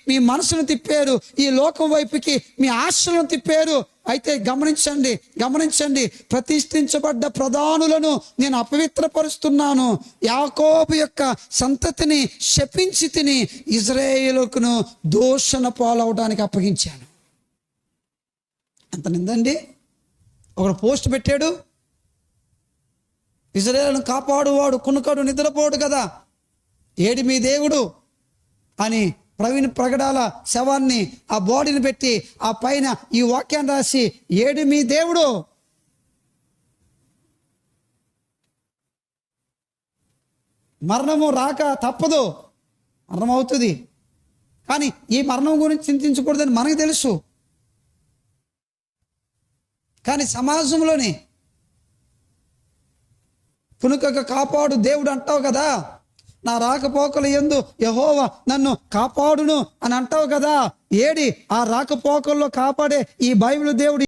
మీ మనసును తిప్పారు, ఈ లోకం వైపుకి మీ ఆశలను తిప్పారు. అయితే గమనించండి, ప్రతిష్ఠించబడ్డ ప్రధానులను నేను అపవిత్రపరుస్తున్నాను, యాకోబు యొక్క సంతతిని శపించి తిని ఇజ్రాయేలుకును దూషణ పాలవడానికి అప్పగించాను. అంత నిందండి. ఒకడు పోస్ట్ పెట్టాడు, ఇజ్రాయేలును కాపాడువాడు కునుకడు నిద్రపోడు కదా, ఏడి మీ దేవుడు అని ప్రవీణ్ ప్రగడాల శవాన్ని ఆ బాడీని పెట్టి ఆ పైన ఈ వాక్యాన్ని రాసి, ఏడు మీ దేవుడు. మరణము రాక తప్పదు, మరణం అవుతుంది, కానీ ఈ మరణం గురించి చింతించకూడదని మనకు తెలుసు. కానీ సమాజంలోని కునుకక కాపాడు దేవుడు అంటావు కదా, నా రాకపోకల యందు యెహోవా నన్ను కాపాడును అని అంటావు కదా, ఏడి ఆ రాకపోకల్లో కాపాడే ఈ బైబిల్ దేవుడు?